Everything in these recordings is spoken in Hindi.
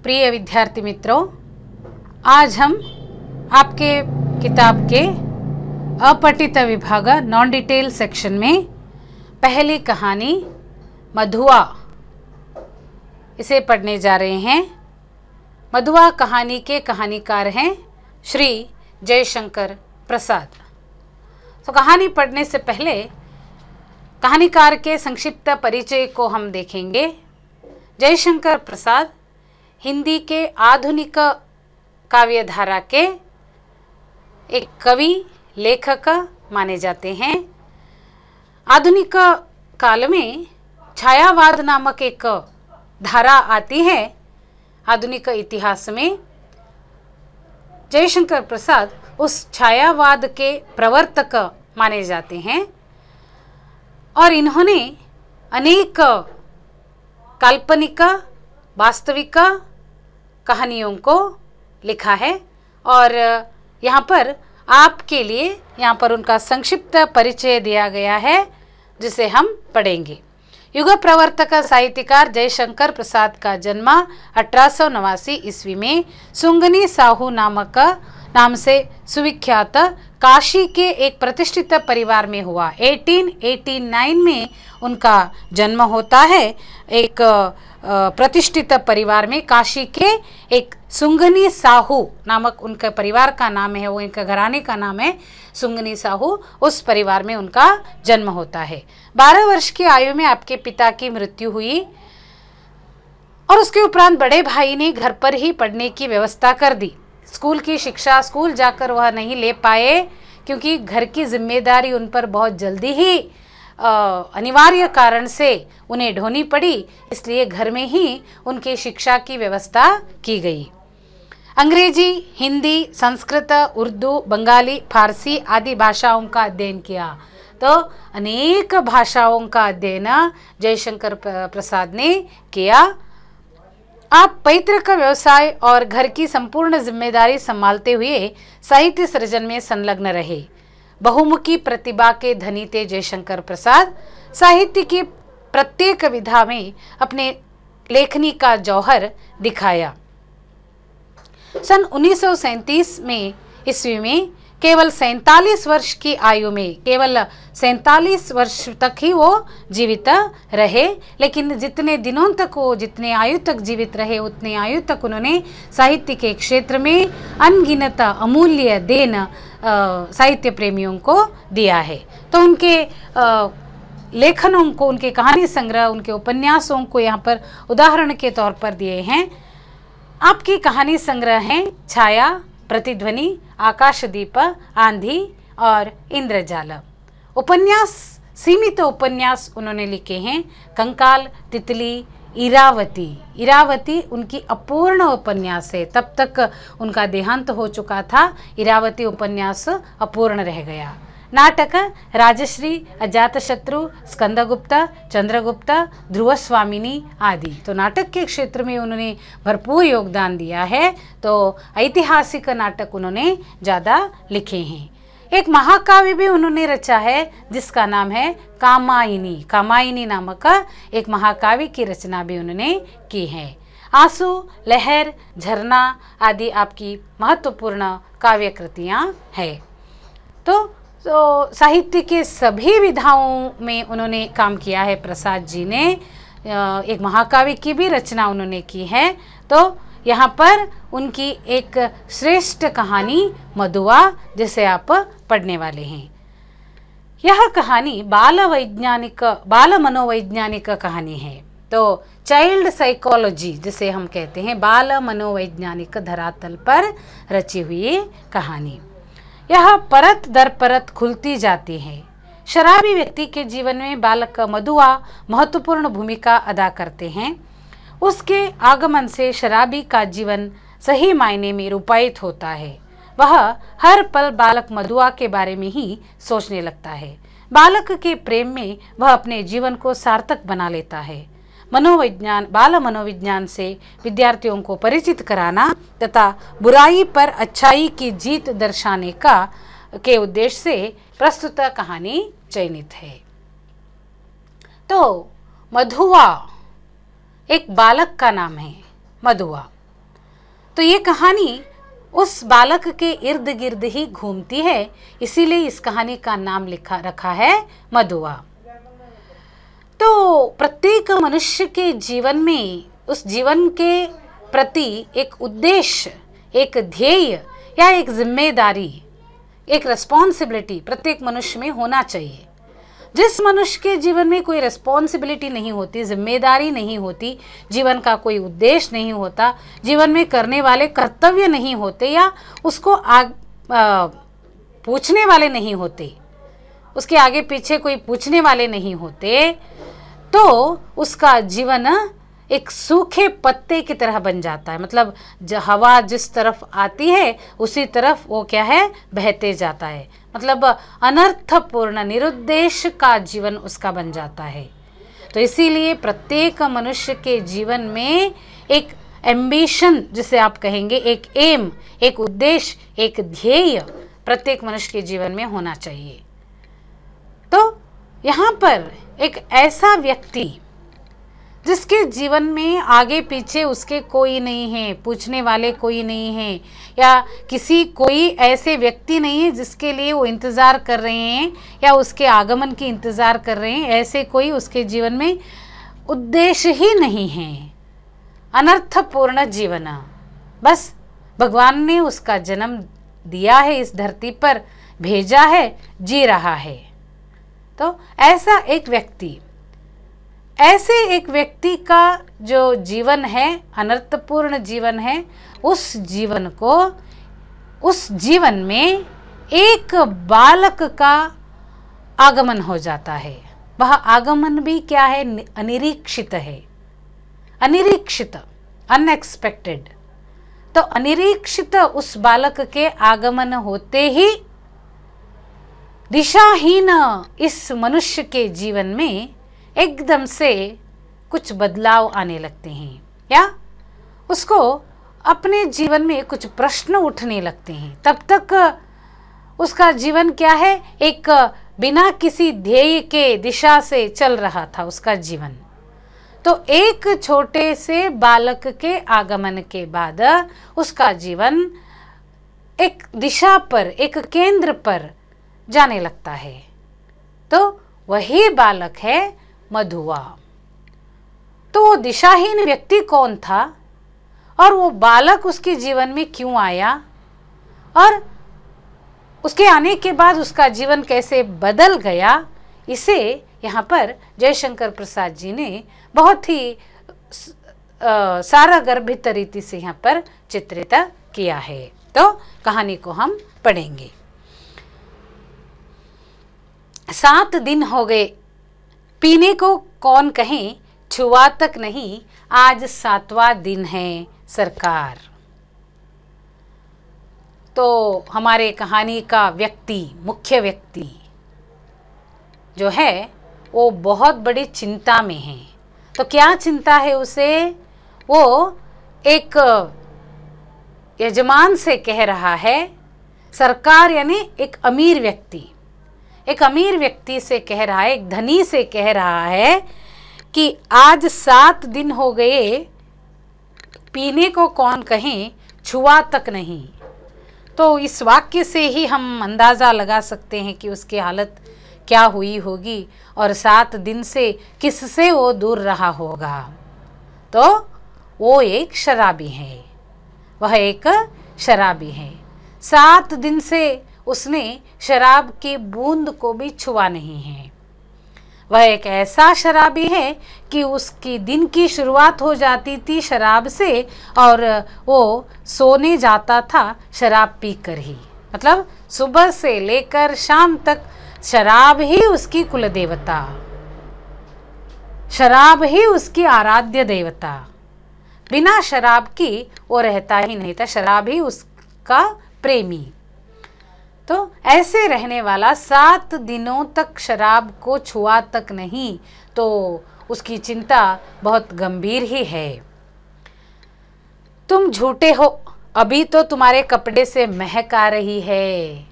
प्रिय विद्यार्थी मित्रों, आज हम आपके किताब के अपठित विभाग नॉन डिटेल सेक्शन में पहली कहानी मधुआ इसे पढ़ने जा रहे हैं। मधुआ कहानी के कहानीकार हैं श्री जयशंकर प्रसाद। तो कहानी पढ़ने से पहले कहानीकार के संक्षिप्त परिचय को हम देखेंगे। जयशंकर प्रसाद हिंदी के आधुनिक काव्य धारा के एक कवि लेखक माने जाते हैं। आधुनिक काल में छायावाद नामक एक धारा आती है। आधुनिक इतिहास में जयशंकर प्रसाद उस छायावाद के प्रवर्तक माने जाते हैं और इन्होंने अनेक काल्पनिक वास्तविक कहानियों को लिखा है और यहाँ पर आपके लिए यहाँ पर उनका संक्षिप्त परिचय दिया गया है जिसे हम पढ़ेंगे। युग प्रवर्तक साहित्यकार जयशंकर प्रसाद का जन्म 1889 ईस्वी में सुंगनी साहू नाम से सुविख्यात काशी के एक प्रतिष्ठित परिवार में हुआ। 1889 में उनका जन्म होता है। एक प्रतिष्ठित परिवार में काशी के एक सुंगनी साहू नामक उनका परिवार का नाम है, वो इनका घराने का नाम है सुंगनी साहू। उस परिवार में उनका जन्म होता है। 12 वर्ष की आयु में आपके पिता की मृत्यु हुई और उसके उपरांत बड़े भाई ने घर पर ही पढ़ने की व्यवस्था कर दी। स्कूल की शिक्षा स्कूल जाकर वह नहीं ले पाए क्योंकि घर की जिम्मेदारी उन पर बहुत जल्दी ही अनिवार्य कारण से उन्हें ढोनी पड़ी, इसलिए घर में ही उनकी शिक्षा की व्यवस्था की गई। अंग्रेजी, हिंदी, संस्कृत, उर्दू, बंगाली, फारसी आदि भाषाओं का अध्ययन किया। तो अनेक भाषाओं का अध्ययन जयशंकर प्रसाद ने किया। आप पैतृक व्यवसाय और घर की संपूर्ण जिम्मेदारी संभालते हुए साहित्य सृजन में संलग्न रहे। बहुमुखी प्रतिभा के धनी थे जयशंकर प्रसाद। साहित्य की प्रत्येक विधा में अपने लेखनी का जौहर दिखाया। सन 1937 में ईस्वी में केवल 47 वर्ष की आयु में, केवल 47 वर्ष तक ही वो जीवित रहे, लेकिन जितने दिनों तक वो जितने आयु तक जीवित रहे उतने आयु तक उन्होंने साहित्य के क्षेत्र में अनगिनत अमूल्य देन साहित्य प्रेमियों को दिया है। तो उनके लेखनों को, उनके कहानी संग्रह, उनके उपन्यासों को यहाँ पर उदाहरण के तौर पर दिए हैं। आपकी कहानी संग्रह हैं छाया, प्रतिध्वनि, आकाशदीप, आंधी और इंद्रजाल। उपन्यास, सीमित उपन्यास उन्होंने लिखे हैं। कंकाल, तितली, इरावती। इरावती उनकी अपूर्ण उपन्यास है, तब तक उनका देहांत हो चुका था। इरावती उपन्यास अपूर्ण रह गया। नाटक राजश्री, अजातशत्रु, स्कंदगुप्त, चंद्रगुप्त, ध्रुवस्वामिनी आदि। तो नाटक के क्षेत्र में उन्होंने भरपूर योगदान दिया है। तो ऐतिहासिक नाटक उन्होंने ज़्यादा लिखे हैं। एक महाकाव्य भी उन्होंने रचा है जिसका नाम है कामायनी। कामायनी नामक एक महाकाव्य की रचना भी उन्होंने की है। आंसू, लहर, झरना आदि आपकी महत्वपूर्ण काव्य कृतियाँ हैं। तो साहित्य के सभी विधाओं में उन्होंने काम किया है। प्रसाद जी ने एक महाकाव्य की भी रचना उन्होंने की है। तो यहाँ पर उनकी एक श्रेष्ठ कहानी मधुआ जिसे आप पढ़ने वाले हैं। यह कहानी बाल मनोवैज्ञानिक कहानी है। तो चाइल्ड साइकोलॉजी जिसे हम कहते हैं, बाल मनोवैज्ञानिक धरातल पर रची हुई कहानी। यह परत दर परत खुलती जाती है। शराबी व्यक्ति के जीवन में बालक मधुआ महत्वपूर्ण भूमिका अदा करते हैं। उसके आगमन से शराबी का जीवन सही मायने में रूपायित होता है। वह हर पल बालक मधुआ के बारे में ही सोचने लगता है। बालक के प्रेम में वह अपने जीवन को सार्थक बना लेता है। बाल मनोविज्ञान से विद्यार्थियों को परिचित कराना तथा बुराई पर अच्छाई की जीत दर्शाने के उद्देश्य से प्रस्तुत कहानी चयनित है। तो मधुआ एक बालक का नाम है। मधुआ तो ये कहानी उस बालक के इर्द गिर्द ही घूमती है, इसीलिए इस कहानी का नाम रखा है मधुआ। तो प्रत्येक मनुष्य के जीवन में उस जीवन के प्रति एक उद्देश्य, एक ध्येय या एक जिम्मेदारी, एक रिस्पॉन्सिबिलिटी प्रत्येक मनुष्य में होना चाहिए। जिस मनुष्य के जीवन में कोई रिस्पॉन्सिबिलिटी नहीं होती, जिम्मेदारी नहीं होती, जीवन का कोई उद्देश्य नहीं होता, जीवन में करने वाले कर्तव्य नहीं होते या उसको पूछने वाले नहीं होते, उसके आगे पीछे कोई पूछने वाले नहीं होते, तो उसका जीवन एक सूखे पत्ते की तरह बन जाता है। मतलब हवा जिस तरफ आती है उसी तरफ वो क्या है, बहते जाता है। मतलब अनर्थपूर्ण, निरुद्देश्य का जीवन उसका बन जाता है। तो इसीलिए प्रत्येक मनुष्य के जीवन में एक एम्बिशन, जिसे आप कहेंगे एक एम, एक उद्देश्य, एक ध्येय प्रत्येक मनुष्य के जीवन में होना चाहिए। तो यहाँ पर एक ऐसा व्यक्ति जिसके जीवन में आगे पीछे उसके कोई नहीं है, पूछने वाले कोई नहीं है, या कोई ऐसे व्यक्ति नहीं है जिसके लिए वो इंतज़ार कर रहे हैं या उसके आगमन की इंतज़ार कर रहे हैं, ऐसे कोई उसके जीवन में उद्देश्य ही नहीं है। अनर्थपूर्ण जीवन, बस भगवान ने उसका जन्म दिया है, इस धरती पर भेजा है, जी रहा है। तो ऐसा एक व्यक्ति का जो जीवन है, अनर्थपूर्ण जीवन है, उस जीवन में एक बालक का आगमन हो जाता है। वह आगमन भी क्या है, अनिरीक्षित है, अनिरीक्षित, अनएक्सपेक्टेड। तो अनिरीक्षित उस बालक के आगमन होते ही दिशाहीन इस मनुष्य के जीवन में एकदम से कुछ बदलाव आने लगते हैं, या उसको अपने जीवन में कुछ प्रश्न उठने लगते हैं। तब तक उसका जीवन क्या है, एक बिना किसी ध्येय के दिशा से चल रहा था उसका जीवन। तो एक छोटे से बालक के आगमन के बाद उसका जीवन एक दिशा पर, एक केंद्र पर जाने लगता है। तो वही बालक है मधुआ। तो वो दिशाहीन व्यक्ति कौन था और वो बालक उसके जीवन में क्यों आया, और उसके आने के बाद उसका जीवन कैसे बदल गया, इसे यहाँ पर जयशंकर प्रसाद जी ने बहुत ही सारगर्भित रीति से यहाँ पर चित्रित किया है। तो कहानी को हम पढ़ेंगे। 7 दिन हो गए, पीने को कौन कहे, छुआ तक नहीं, आज 7वां दिन है सरकार। तो हमारे कहानी का व्यक्ति, मुख्य व्यक्ति जो है वो बहुत बड़ी चिंता में है। तो क्या चिंता है उसे, वो एक यजमान से कह रहा है, सरकार यानी एक अमीर व्यक्ति से कह रहा है, एक धनी से कह रहा है कि आज 7 दिन हो गए, पीने को कौन कहे, छुआ तक नहीं। तो इस वाक्य से ही हम अंदाज़ा लगा सकते हैं कि उसकी हालत क्या हुई होगी और 7 दिन से किससे वो दूर रहा होगा। तो वो एक शराबी है, वह एक शराबी है। 7 दिन से उसने शराब की बूंद को भी छुआ नहीं है। वह एक ऐसा शराबी है कि उसकी दिन की शुरुआत हो जाती थी शराब से और वो सोने जाता था शराब पीकर ही। मतलब सुबह से लेकर शाम तक शराब ही उसकी कुल देवता, शराब ही उसकी आराध्य देवता। बिना शराब की वो रहता ही नहीं था, शराब ही उसका प्रेमी। तो ऐसे रहने वाला 7 दिनों तक शराब को छुआ तक नहीं, तो उसकी चिंता बहुत गंभीर ही है। तुम झूठे हो, अभी तो तुम्हारे कपड़े से महक आ रही है।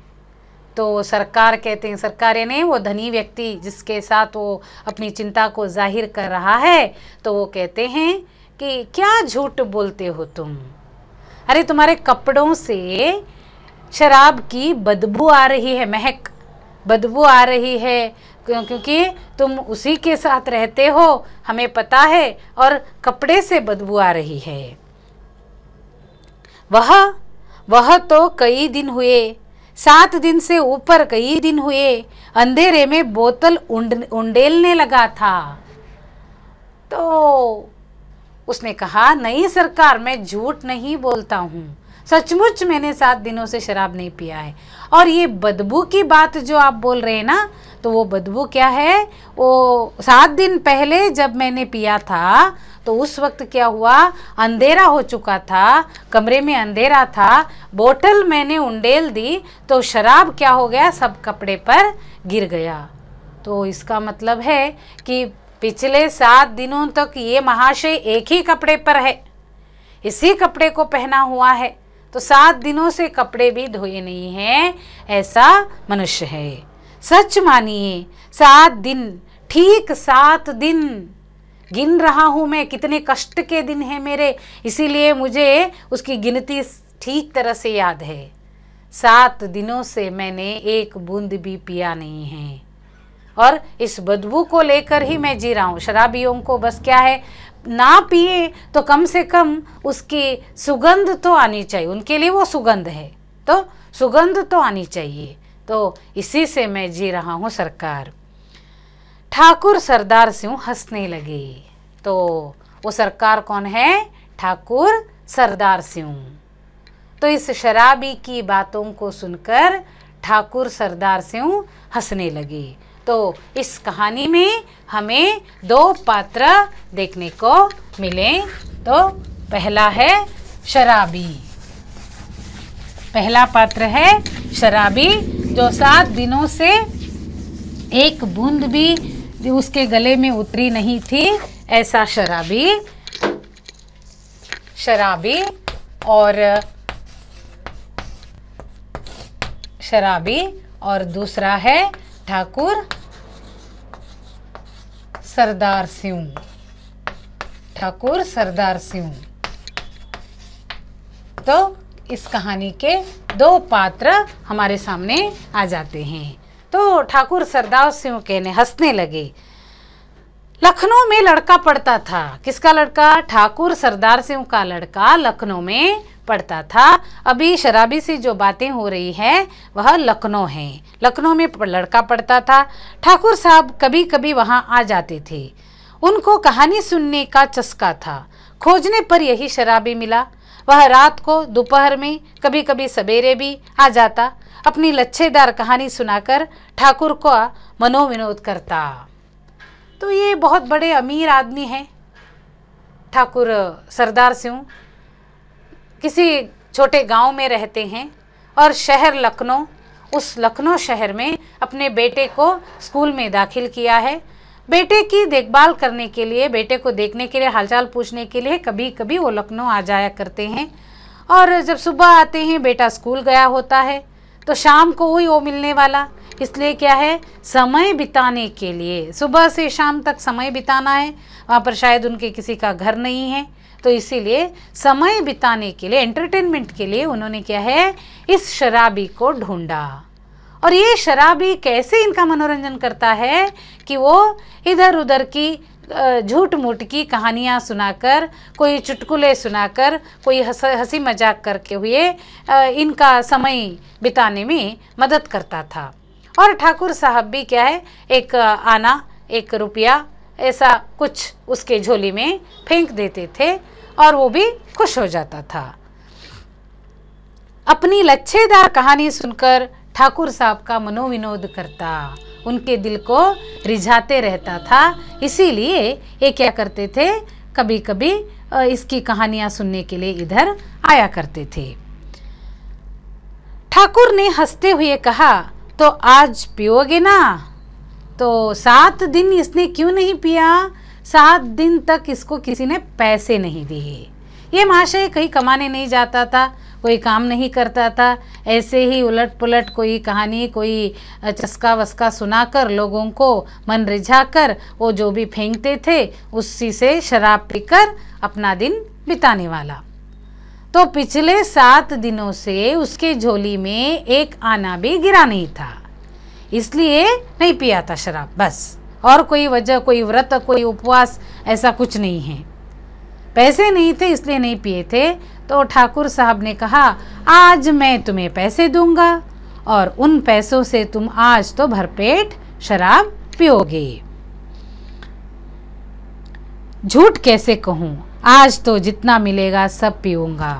तो सरकार कहते हैं, सरकार यानी वो धनी व्यक्ति जिसके साथ वो अपनी चिंता को जाहिर कर रहा है, तो वो कहते हैं कि क्या झूठ बोलते हो तुम, अरे तुम्हारे कपड़ों से शराब की बदबू आ रही है, महक बदबू आ रही है, क्योंकि तुम उसी के साथ रहते हो, हमें पता है, और कपड़े से बदबू आ रही है। वह तो कई दिन हुए, 7 दिन से ऊपर कई दिन हुए, अंधेरे में बोतल उंडेलने लगा था। तो उसने कहा, नहीं सरकार, मैं झूठ नहीं बोलता हूँ, सचमुच मैंने 7 दिनों से शराब नहीं पिया है। और ये बदबू की बात जो आप बोल रहे हैं ना, तो वो बदबू क्या है, वो 7 दिन पहले जब मैंने पिया था तो उस वक्त क्या हुआ, अंधेरा हो चुका था, कमरे में अंधेरा था, बोतल मैंने उंडेल दी तो शराब क्या हो गया, सब कपड़े पर गिर गया। तो इसका मतलब है कि पिछले 7 दिनों तक ये महाशय एक ही कपड़े पर है, इसी कपड़े को पहना हुआ है, तो 7 दिनों से कपड़े भी धोए नहीं हैं, ऐसा मनुष्य है। सच मानिए 7 दिन, ठीक 7 दिन गिन रहा हूँ मैं, कितने कष्ट के दिन हैं मेरे, इसीलिए मुझे उसकी गिनती ठीक तरह से याद है। 7 दिनों से मैंने एक बूंद भी पिया नहीं है, और इस बदबू को लेकर ही मैं जी रहा हूँ। शराबियों को बस क्या है, ना पिए तो कम से कम उसकी सुगंध तो आनी चाहिए, उनके लिए वो सुगंध है, तो सुगंध तो आनी चाहिए, तो इसी से मैं जी रहा हूँ सरकार। ठाकुर सरदार सिंह हंसने लगे। तो वो सरकार कौन है, ठाकुर सरदार सिंह। तो इस शराबी की बातों को सुनकर ठाकुर सरदार सिंह हंसने लगे। तो इस कहानी में हमें 2 पात्र देखने को मिले। तो पहला है शराबी, पहला पात्र है शराबी, जो 7 दिनों से एक बूंद भी उसके गले में उतरी नहीं थी, ऐसा शराबी। और दूसरा है ठाकुर सरदार सिंह, ठाकुर सरदार सिंह। तो इस कहानी के 2 पात्र हमारे सामने आ जाते हैं। तो ठाकुर सरदार सिंह कहने हंसने लगे। लखनऊ में लड़का पढ़ता था, किसका लड़का, ठाकुर सरदार सिंह का लड़का लखनऊ में पढ़ता था। अभी शराबी से जो बातें हो रही है वह लखनऊ है, लखनऊ में लड़का पढ़ता था। ठाकुर साहब कभी कभी वहाँ आ जाते थे, उनको कहानी सुनने का चस्का था। खोजने पर यही शराबी मिला। वह रात को, दोपहर में, कभी कभी सवेरे भी आ जाता, अपनी लच्छेदार कहानी सुनाकर ठाकुर को मनोविनोद करता। तो ये बहुत बड़े अमीर आदमी हैं ठाकुर सरदार सिंह, किसी छोटे गांव में रहते हैं, और शहर लखनऊ, उस लखनऊ शहर में अपने बेटे को स्कूल में दाखिल किया है। बेटे की देखभाल करने के लिए, बेटे को देखने के लिए, हालचाल पूछने के लिए कभी कभी वो लखनऊ आ जाया करते हैं। और जब सुबह आते हैं, बेटा स्कूल गया होता है, तो शाम को वो मिलने वाला, इसलिए क्या है, समय बिताने के लिए, सुबह से शाम तक समय बिताना है। वहाँ पर शायद उनके किसी का घर नहीं है, तो इसीलिए समय बिताने के लिए, एंटरटेनमेंट के लिए उन्होंने क्या है, इस शराबी को ढूंढा। और ये शराबी कैसे इनका मनोरंजन करता है कि वो इधर उधर की झूठ मूठ की कहानियाँ सुनाकर, कोई चुटकुले सुनाकर, कोई हंसी मजाक करके हुए इनका समय बिताने में मदद करता था। और ठाकुर साहब भी क्या है, एक आना, 1 रुपया ऐसा कुछ उसके झोली में फेंक देते थे, और वो भी खुश हो जाता था। अपनी लच्छेदार कहानी सुनकर ठाकुर साहब का मनोविनोद करता, उनके दिल को रिझाते रहता था। इसीलिए ये क्या करते थे, कभी कभी इसकी कहानियाँ सुनने के लिए इधर आया करते थे। ठाकुर ने हंसते हुए कहा, तो आज पियोगे ना? तो 7 दिन इसने क्यों नहीं पिया? 7 दिन तक इसको किसी ने पैसे नहीं दिए। ये महाशय कहीं कमाने नहीं जाता था, कोई काम नहीं करता था, ऐसे ही उलट पुलट कोई कहानी, कोई चस्का वस्का सुनाकर लोगों को मन रिझाकर वो जो भी फेंकते थे उसी से शराब पीकर अपना दिन बिताने वाला। तो पिछले 7 दिनों से उसके झोली में एक आना भी गिरा नहीं था, इसलिए नहीं पिया था शराब, बस। और कोई वजह, कोई व्रत, कोई उपवास ऐसा कुछ नहीं है। पैसे नहीं थे इसलिए नहीं पिए थे। तो ठाकुर साहब ने कहा, आज मैं तुम्हें पैसे दूंगा और उन पैसों से तुम आज तो भरपेट शराब पियोगे। झूठ कैसे कहूँ, आज तो जितना मिलेगा सब पीऊँगा।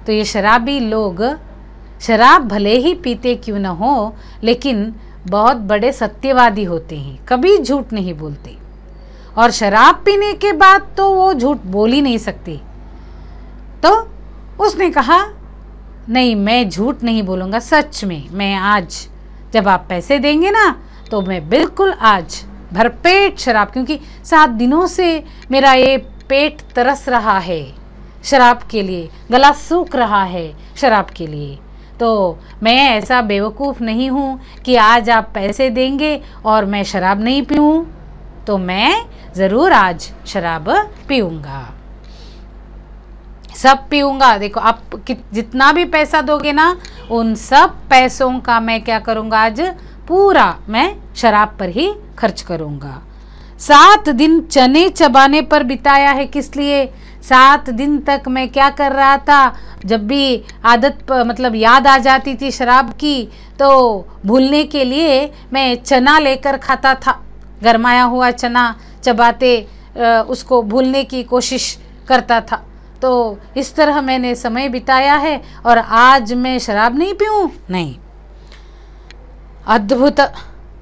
तो ये शराबी लोग शराब भले ही पीते क्यों न हो, लेकिन बहुत बड़े सत्यवादी होते हैं, कभी झूठ नहीं बोलते। और शराब पीने के बाद तो वो झूठ बोल ही नहीं सकती। तो उसने कहा, नहीं मैं झूठ नहीं बोलूँगा, सच में मैं आज जब आप पैसे देंगे ना तो मैं बिल्कुल आज भरपेट शराब, क्योंकि 7 दिनों से मेरा ये पेट तरस रहा है शराब के लिए, गला सूख रहा है शराब के लिए। तो मैं ऐसा बेवकूफ़ नहीं हूँ कि आज आप पैसे देंगे और मैं शराब नहीं पीऊँ, तो मैं ज़रूर आज शराब पीऊँगा, सब पीऊँगा। देखो आप जितना भी पैसा दोगे ना, उन सब पैसों का मैं क्या करूँगा, आज पूरा मैं शराब पर ही खर्च करूँगा। 7 दिन चने चबाने पर बिताया है, किस लिए? 7 दिन तक मैं क्या कर रहा था, जब भी आदत मतलब याद आ जाती थी शराब की, तो भूलने के लिए मैं चना लेकर खाता था, गरमाया हुआ चना चबाते उसको भूलने की कोशिश करता था। तो इस तरह मैंने समय बिताया है और आज मैं शराब नहीं पीऊँ, नहीं। अद्भुत।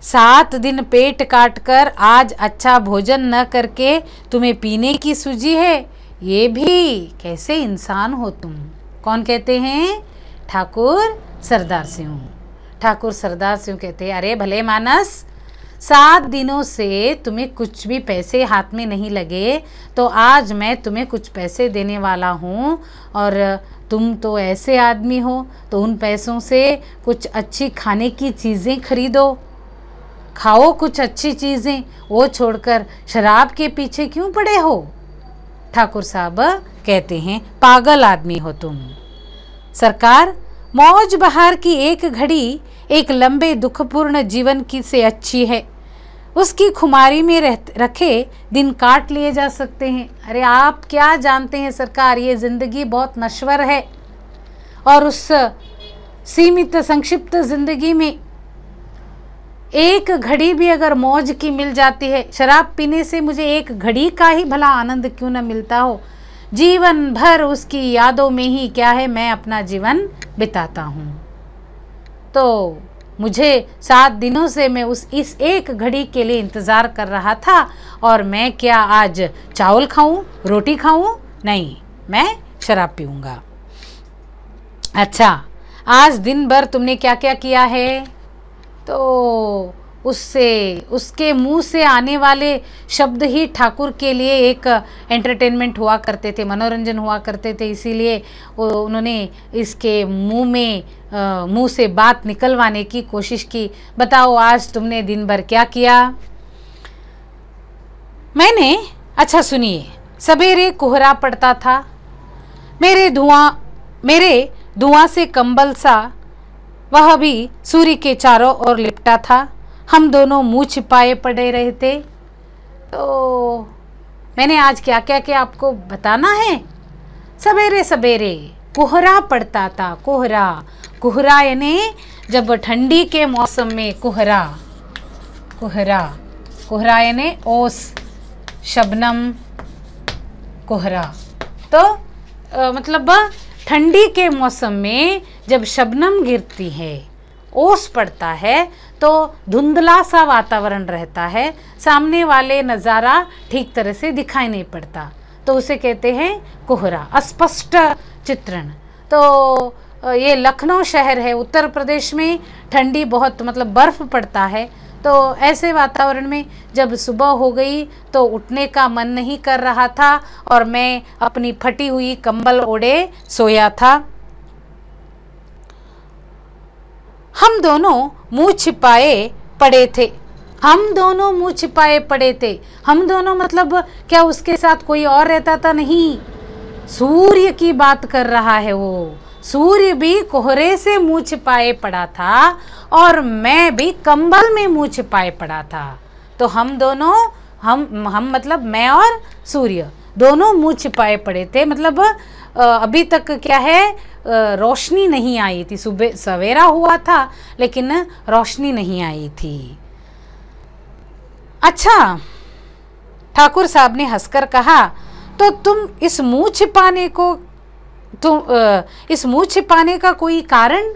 7 दिन पेट काट कर आज अच्छा भोजन न करके तुम्हें पीने की सूझी है, ये भी कैसे इंसान हो तुम। कौन कहते हैं? ठाकुर सरदार सिंह। ठाकुर सरदार सिंह कहते हैं, अरे भले मानस, 7 दिनों से तुम्हें कुछ भी पैसे हाथ में नहीं लगे, तो आज मैं तुम्हें कुछ पैसे देने वाला हूँ और तुम तो ऐसे आदमी हो, तो उन पैसों से कुछ अच्छी खाने की चीज़ें खरीदो, खाओ कुछ अच्छी चीज़ें, वो छोड़कर शराब के पीछे क्यों पड़े हो। ठाकुर साहब कहते हैं, पागल आदमी हो तुम। सरकार, मौज बहार की एक घड़ी एक लंबे दुखपूर्ण जीवन की से अच्छी है, उसकी खुमारी में रखे दिन काट लिए जा सकते हैं। अरे आप क्या जानते हैं सरकार, ये ज़िंदगी बहुत नश्वर है और उस सीमित संक्षिप्त ज़िंदगी में एक घड़ी भी अगर मौज की मिल जाती है, शराब पीने से मुझे एक घड़ी का ही भला आनंद क्यों न मिलता हो, जीवन भर उसकी यादों में ही क्या है मैं अपना जीवन बिताता हूँ। तो मुझे 7 दिनों से मैं इस एक घड़ी के लिए इंतज़ार कर रहा था और मैं क्या आज चावल खाऊं, रोटी खाऊं? नहीं, मैं शराब पीऊँगा। अच्छा, आज दिन भर तुमने क्या क्या किया है? तो उसके मुंह से आने वाले शब्द ही ठाकुर के लिए एक एंटरटेनमेंट हुआ करते थे, मनोरंजन हुआ करते थे। इसीलिए उन्होंने इसके मुंह से बात निकलवाने की कोशिश की। बताओ आज तुमने दिन भर क्या किया? मैंने, अच्छा सुनिए, सवेरे कोहरा पड़ता था, मेरे धुआं से कंबल सा वह भी सूर्य के चारों ओर लिपटा था, हम दोनों मुंह छिपाए पड़े रहे थे। तो मैंने आज क्या क्या किया आपको बताना है। सवेरे सवेरे कोहरा पड़ता था, कोहरा यानी जब ठंडी के मौसम में कोहरा यानी ओस, शबनम, कोहरा। तो मतलब ठंडी के मौसम में जब शबनम गिरती है, ओस पड़ता है, तो धुंधला सा वातावरण रहता है, सामने वाले नज़ारा ठीक तरह से दिखाई नहीं पड़ता, तो उसे कहते हैं कोहरा, अस्पष्ट चित्रण। तो ये लखनऊ शहर है, उत्तर प्रदेश में ठंडी बहुत मतलब बर्फ़ पड़ता है। तो ऐसे वातावरण में जब सुबह हो गई तो उठने का मन नहीं कर रहा था और मैं अपनी फटी हुई कंबल ओढ़े सोया था। हम दोनों मुंह छिपाए पड़े थे। हम दोनों मतलब क्या उसके साथ कोई और रहता था? नहीं, सूर्य की बात कर रहा है वो। सूर्य भी कोहरे से मुंह छिपाए पड़ा था और मैं भी कंबल में मुंह छिपाए पड़ा था। तो हम दोनों, हम मतलब मैं और सूर्य दोनों मुंह छिपाए पड़े थे। मतलब अभी तक क्या है, रोशनी नहीं आई थी। सुबह सवेरा हुआ था लेकिन रोशनी नहीं आई थी। अच्छा, ठाकुर साहब ने हंसकर कहा, तो तुम इस मुंह छिपाने का कोई कारण,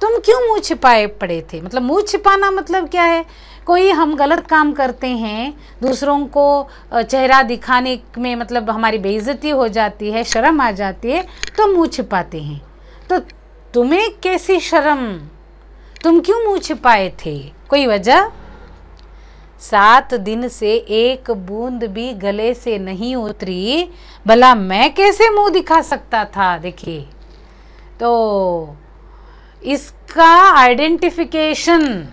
तुम क्यों मुंह छिपाए पड़े थे? मतलब मुंह छिपाना मतलब क्या है? कोई हम गलत काम करते हैं, दूसरों को चेहरा दिखाने में मतलब हमारी बेइज्जती हो जाती है, शर्म आ जाती है, तो मुंह छिपाते हैं। तो तुम्हें कैसी शर्म, तुम क्यों मुंह छिपाए थे? कोई वजह? 7 दिन से एक बूंद भी गले से नहीं उतरी, भला मैं कैसे मुंह दिखा सकता था? देखिए, तो इसका आइडेंटिफिकेशन,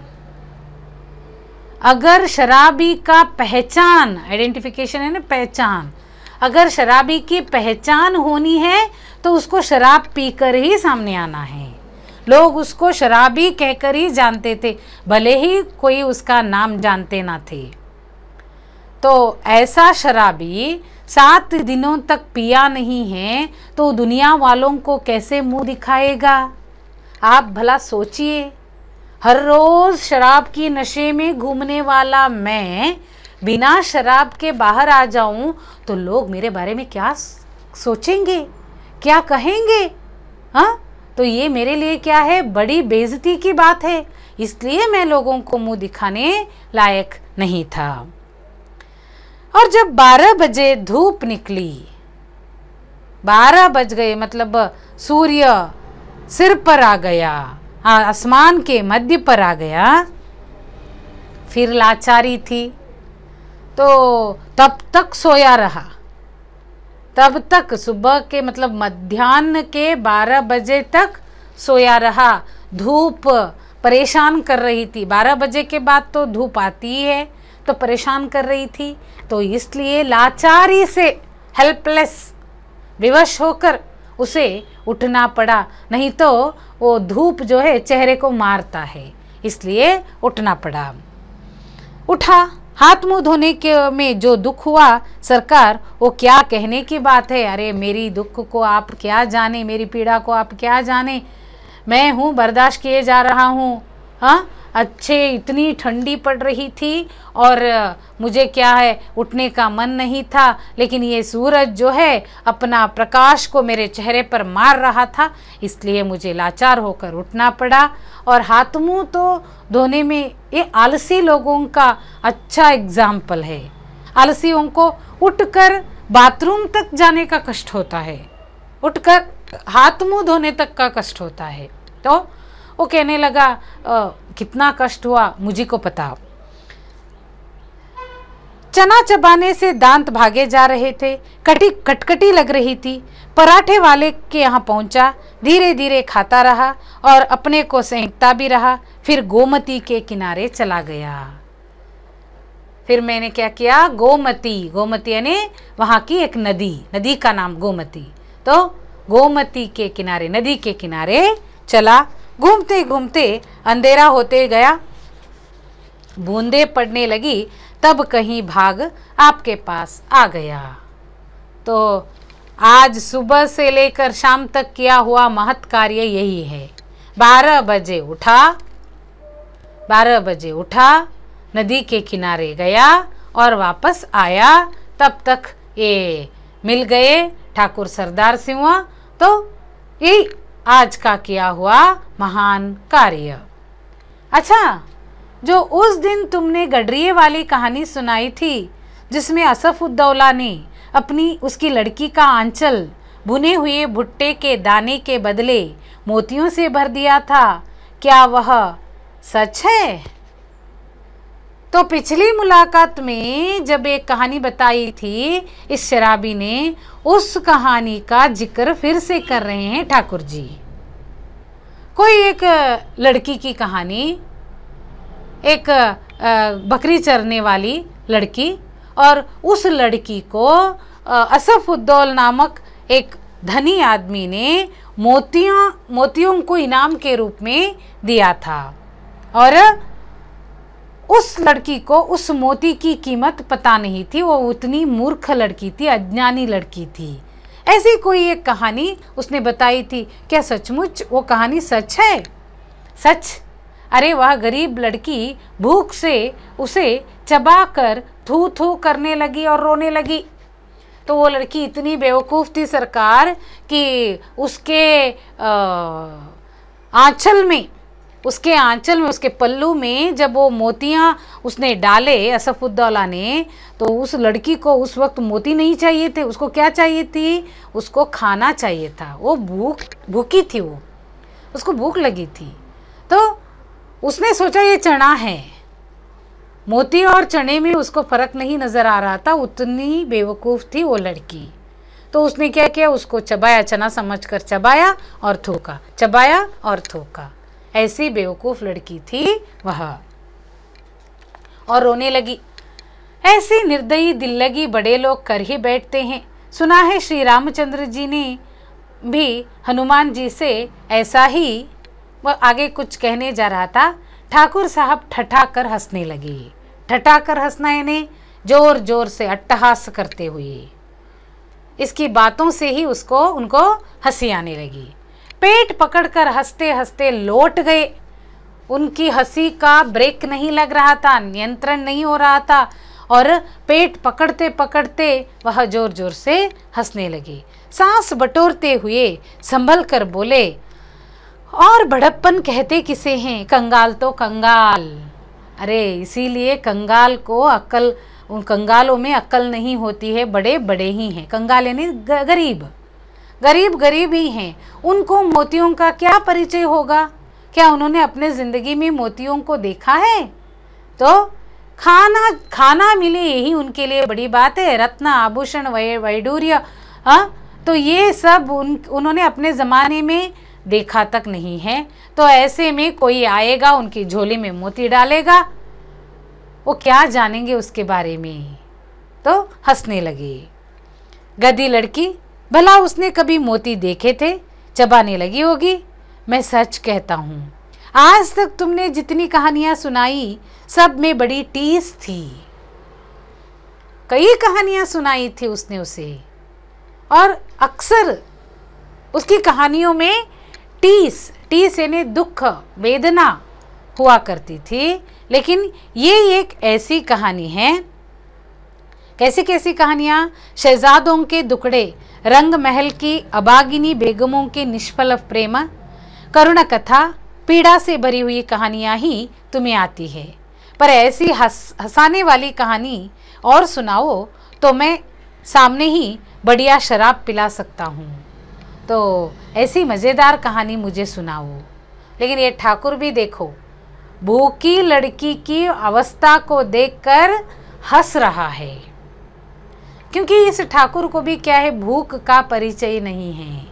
अगर शराबी का पहचान, आइडेंटिफिकेशन है ना, पहचान, अगर शराबी की पहचान होनी है तो उसको शराब पीकर ही सामने आना है। लोग उसको शराबी कहकर ही जानते थे, भले ही कोई उसका नाम जानते ना थे। तो ऐसा शराबी 7 दिनों तक पिया नहीं है तो दुनिया वालों को कैसे मुंह दिखाएगा? आप भला सोचिए, हर रोज शराब की नशे में घूमने वाला मैं बिना शराब के बाहर आ जाऊं तो लोग मेरे बारे में क्या सोचेंगे, क्या कहेंगे? हाँ, तो ये मेरे लिए क्या है, बड़ी बेइज्जती की बात है। इसलिए मैं लोगों को मुंह दिखाने लायक नहीं था। और जब 12 बजे धूप निकली, 12 बज गए, मतलब सूर्य सिर पर आ गया, आसमान के मध्य पर आ गया, फिर लाचारी थी तो तब तक सोया रहा। तब तक सुबह के मतलब मध्याह्न के 12 बजे तक सोया रहा। धूप परेशान कर रही थी। 12 बजे के बाद तो धूप आती ही है, तो परेशान कर रही थी। तो इसलिए लाचारी से, हेल्पलेस, विवश होकर उसे उठना पड़ा। नहीं तो वो धूप जो है चेहरे को मारता है, इसलिए उठना पड़ा। उठा, हाथ मुंह धोने के में जो दुख हुआ सरकार, वो क्या कहने की बात है। अरे मेरी दुख को आप क्या जाने, मेरी पीड़ा को आप क्या जाने, मैं हूँ बर्दाश्त किए जा रहा हूँ। हाँ, अच्छे, इतनी ठंडी पड़ रही थी और मुझे क्या है, उठने का मन नहीं था, लेकिन ये सूरज जो है अपना प्रकाश को मेरे चेहरे पर मार रहा था, इसलिए मुझे लाचार होकर उठना पड़ा। और हाथ मुंह तो धोने में ये आलसी लोगों का अच्छा एग्जाम्पल है। आलसियों को उठकर बाथरूम तक जाने का कष्ट होता है, उठकर हाथ मुंह धोने तक का कष्ट होता है। तो वो कहने लगा, कितना कष्ट हुआ मुझे को पता। चना चबाने से दांत भागे जा रहे थे, कटकटी लग रही थी। पराठे वाले के यहाँ पहुंचा, धीरे धीरे खाता रहा और अपने को सेंकता भी रहा। फिर गोमती के किनारे चला गया। फिर मैंने क्या किया, गोमती यानी वहाँ की एक नदी का नाम गोमती। तो गोमती के किनारे, नदी के किनारे चला। घूमते घूमते अंधेरा होते गया, बूंदे पड़ने लगी, तब कहीं भाग आपके पास आ गया। तो आज सुबह से लेकर शाम तक किया हुआ महत् कार्य यही है। 12 बजे उठा, नदी के किनारे गया और वापस आया। तब तक ये मिल गए ठाकुर सरदार सिंह। तो यही आज का किया हुआ महान कार्य। अच्छा, जो उस दिन तुमने गडरिये वाली कहानी सुनाई थी, जिसमें असफउद्दौला ने उसकी लड़की का आंचल भुने हुए भुट्टे के दाने के बदले मोतियों से भर दिया था, क्या वह सच है? तो पिछली मुलाकात में जब एक कहानी बताई थी, इस शराबी ने उस कहानी का जिक्र फिर से कर रहे हैं ठाकुर जी। कोई एक लड़की की कहानी, एक बकरी चरने वाली लड़की, और उस लड़की को असफउद्दौल नामक एक धनी आदमी ने मोतियों को इनाम के रूप में दिया था और उस लड़की को उस मोती की कीमत पता नहीं थी। वो उतनी मूर्ख लड़की थी, अज्ञानी लड़की थी। ऐसी कोई एक कहानी उसने बताई थी। क्या सचमुच वो कहानी सच है? सच? अरे वह गरीब लड़की भूख से उसे चबाकर थू थू करने लगी और रोने लगी। तो वो लड़की इतनी बेवकूफ़ थी सरकार कि उसके आंचल में उसके पल्लू में जब वो मोतियाँ उसने डाले असफुद्दौला ने, तो उस लड़की को उस वक्त मोती नहीं चाहिए थे। उसको क्या चाहिए थी? उसको खाना चाहिए था। वो भूखी थी, उसको भूख लगी थी। तो उसने सोचा ये चना है। मोती और चने में उसको फ़र्क नहीं नज़र आ रहा था, उतनी बेवकूफ़ थी वो लड़की। तो उसने क्या किया? उसको चबाया, चना समझकर चबाया और थूका, चबाया और थूका। ऐसी बेवकूफ़ लड़की थी वह, और रोने लगी। ऐसी निर्दयी दिल लगी बड़े लोग कर ही बैठते हैं। सुना है श्री रामचंद्र जी ने भी हनुमान जी से ऐसा ही, वह आगे कुछ कहने जा रहा था, ठाकुर साहब ठठा कर हंसने लगे। ठठा कर हंसना यानी जोर जोर से अट्टहास करते हुए। इसकी बातों से ही उनको हंसी आने लगी। पेट पकड़कर हंसते हंसते लौट गए। उनकी हंसी का ब्रेक नहीं लग रहा था, नियंत्रण नहीं हो रहा था, और पेट पकड़ते पकड़ते वह जोर जोर से हंसने लगे। सांस बटोरते हुए संभल कर बोले, और बड़प्पन कहते किसे हैं? कंगाल तो कंगाल। अरे इसीलिए कंगाल को अक्ल, उन कंगालों में अक्ल नहीं होती है, बड़े बड़े ही हैं। कंगाल यानी गरीब, गरीब गरीब ही हैं। उनको मोतियों का क्या परिचय होगा? क्या उन्होंने अपने ज़िंदगी में मोतियों को देखा है? तो खाना मिले यही उनके लिए बड़ी बात है। रत्न आभूषण वैडूर्य, तो ये सब उन्होंने अपने ज़माने में देखा तक नहीं है। तो ऐसे में कोई आएगा उनकी झोली में मोती डालेगा, वो क्या जानेंगे उसके बारे में। तो हंसने लगे। गधी लड़की, भला उसने कभी मोती देखे थे? चबाने लगी होगी। मैं सच कहता हूँ, आज तक तुमने जितनी कहानियाँ सुनाई सब में बड़ी टीस थी। कई कहानियाँ सुनाई थी उसने उसे, और अक्सर उसकी कहानियों में टीस यानी दुख, वेदना हुआ करती थी। लेकिन ये एक ऐसी कहानी है। कैसी कैसी कहानियाँ? शहजादों के दुकड़े, रंग महल की अबागिनी बेगमों के निष्फल प्रेम, करुण कथा, पीड़ा से भरी हुई कहानियाँ ही तुम्हें आती है। पर ऐसी हंसाने वाली कहानी और सुनाओ तो मैं सामने ही बढ़िया शराब पिला सकता हूँ। तो ऐसी मज़ेदार कहानी मुझे सुनाओ। लेकिन ये ठाकुर भी देखो, भूखी लड़की की अवस्था को देखकर हंस रहा है, क्योंकि इस ठाकुर को भी क्या है, भूख का परिचय नहीं है।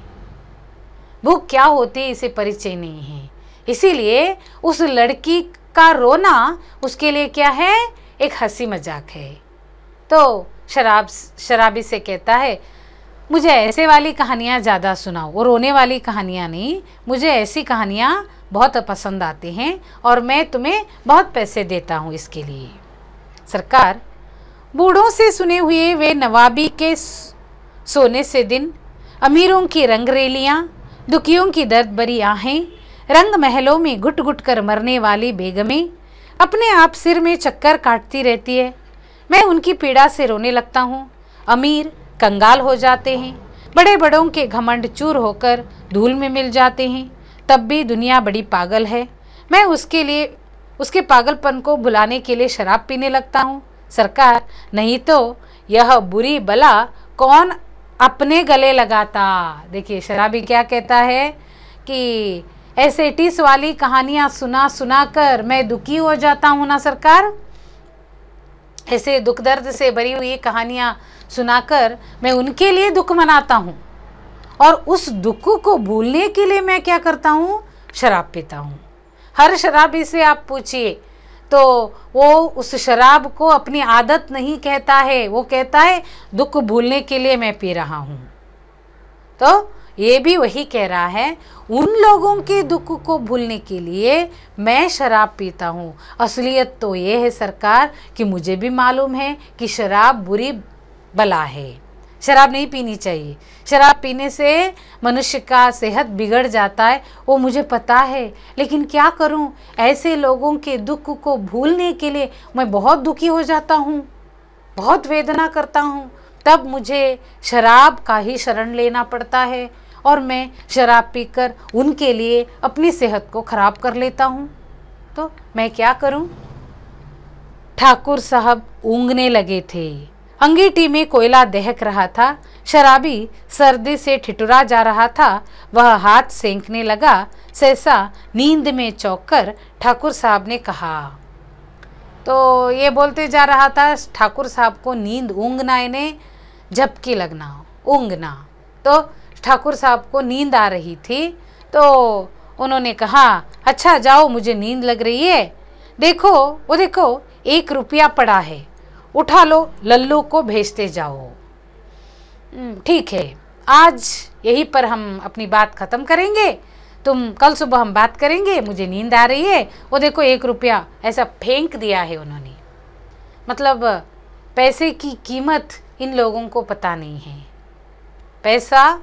भूख क्या होती है इसे परिचय नहीं है। इसीलिए उस लड़की का रोना उसके लिए क्या है, एक हंसी मजाक है। तो शराबी से कहता है, मुझे ऐसे वाली कहानियाँ ज़्यादा सुनाओ, वो रोने वाली कहानियाँ नहीं। मुझे ऐसी कहानियाँ बहुत पसंद आती हैं और मैं तुम्हें बहुत पैसे देता हूँ इसके लिए। सरकार, बूढ़ों से सुने हुए वे नवाबी के सोने से दिन, अमीरों की रंगरेलियाँ, दुखियों की दर्द भरी आहें, रंग महलों में घुट घुट कर मरने वाली बेगमें अपने आप सिर में चक्कर काटती रहती है। मैं उनकी पीड़ा से रोने लगता हूँ। अमीर कंगाल हो जाते हैं, बड़े बड़ों के घमंड चूर होकर धूल में मिल जाते हैं। तब भी दुनिया बड़ी पागल है। मैं उसके पागलपन को भुलाने के लिए शराब पीने लगता हूँ। सरकार, नहीं तो यह बुरी बला कौन अपने गले लगाता। देखिए शराबी क्या कहता है कि ऐसे टीस वाली कहानियाँ सुना कर मैं दुखी हो जाता हूँ ना सरकार। ऐसे दुख दर्द से भरी हुई कहानियाँ सुनाकर मैं उनके लिए दुख मनाता हूँ, और उस दुख को भूलने के लिए मैं क्या करता हूँ, शराब पीता हूँ। हर शराबी से आप पूछिए तो वो उस शराब को अपनी आदत नहीं कहता है, वो कहता है दुख भूलने के लिए मैं पी रहा हूँ। तो ये भी वही कह रहा है, उन लोगों के दुख को भूलने के लिए मैं शराब पीता हूँ। असलियत तो ये है सरकार कि मुझे भी मालूम है कि शराब बुरी बला है, शराब नहीं पीनी चाहिए, शराब पीने से मनुष्य का सेहत बिगड़ जाता है, वो मुझे पता है। लेकिन क्या करूं, ऐसे लोगों के दुख को भूलने के लिए मैं बहुत दुखी हो जाता हूं, बहुत वेदना करता हूं, तब मुझे शराब का ही शरण लेना पड़ता है और मैं शराब पीकर उनके लिए अपनी सेहत को खराब कर लेता हूं। तो मैं क्या करूं? ठाकुर साहब ऊँघने लगे थे। अंगीठी में कोयला दहक रहा था। शराबी सर्दी से ठिठुरा जा रहा था। वह हाथ सेंकने लगा। सहसा नींद में चौंककर ठाकुर साहब ने कहा, तो ये बोलते जा रहा था, ठाकुर साहब को नींद, ऊँघना यानी झपकी लगना, ऊँघना। तो ठाकुर साहब को नींद आ रही थी, तो उन्होंने कहा, अच्छा जाओ, मुझे नींद लग रही है, देखो वो देखो 1 रुपया पड़ा है, उठा लो, लल्लू को भेजते जाओ। ठीक है, आज यहीं पर हम अपनी बात ख़त्म करेंगे, तुम कल सुबह हम बात करेंगे, मुझे नींद आ रही है। वो देखो 1 रुपया ऐसा फेंक दिया है उन्होंने। मतलब पैसे की कीमत इन लोगों को पता नहीं है। पैसा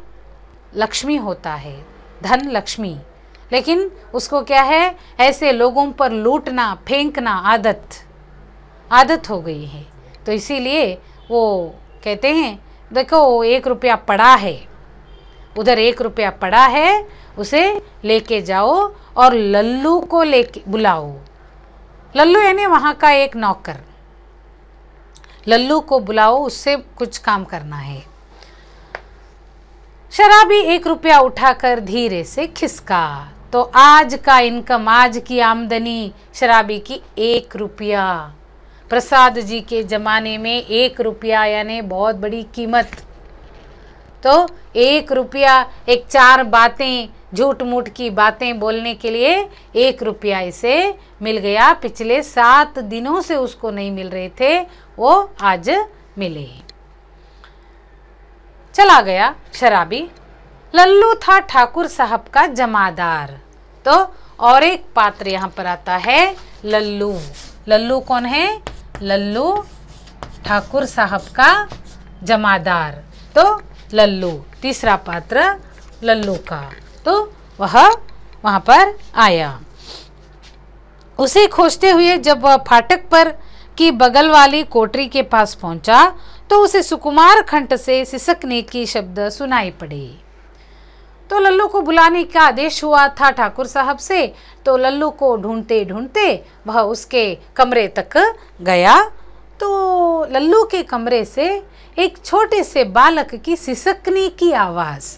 लक्ष्मी होता है, धन लक्ष्मी, लेकिन उसको क्या है, ऐसे लोगों पर लूटना, फेंकना आदत हो गई है। तो इसीलिए वो कहते हैं, देखो 1 रुपया पड़ा है, उधर 1 रुपया पड़ा है, उसे लेके जाओ और लल्लू को लेके बुलाओ। लल्लू यानी वहाँ का एक नौकर, लल्लू को बुलाओ, उससे कुछ काम करना है। शराबी 1 रुपया उठाकर धीरे से खिसका। तो आज का इनकम, आज की आमदनी शराबी की 1 रुपया। प्रसाद जी के ज़माने में 1 रुपया यानी बहुत बड़ी कीमत। तो 1 रुपया, एक 4 बातें, झूठ मूठ की बातें बोलने के लिए 1 रुपया इसे मिल गया। पिछले 7 दिनों से उसको नहीं मिल रहे थे, वो आज मिले। चला गया शराबी। लल्लू था ठाकुर साहब का जमादार। तो और एक पात्र यहाँ पर आता है, लल्लू। लल्लू कौन है? लल्लू ठाकुर साहब का जमादार। तो लल्लू तीसरा पात्र लल्लू का। तो वह वहाँ पर आया। उसे खोजते हुए जब वह फाटक पर की बगल वाली कोठरी के पास पहुंचा तो उसे सुकुमार कंठ से सिसकने की शब्द सुनाई पड़े। तो लल्लू को बुलाने का आदेश हुआ था ठाकुर साहब से। तो लल्लू को ढूंढते ढूंढते वह उसके कमरे तक गया। तो लल्लू के कमरे से एक छोटे से बालक की सिसकने की आवाज़।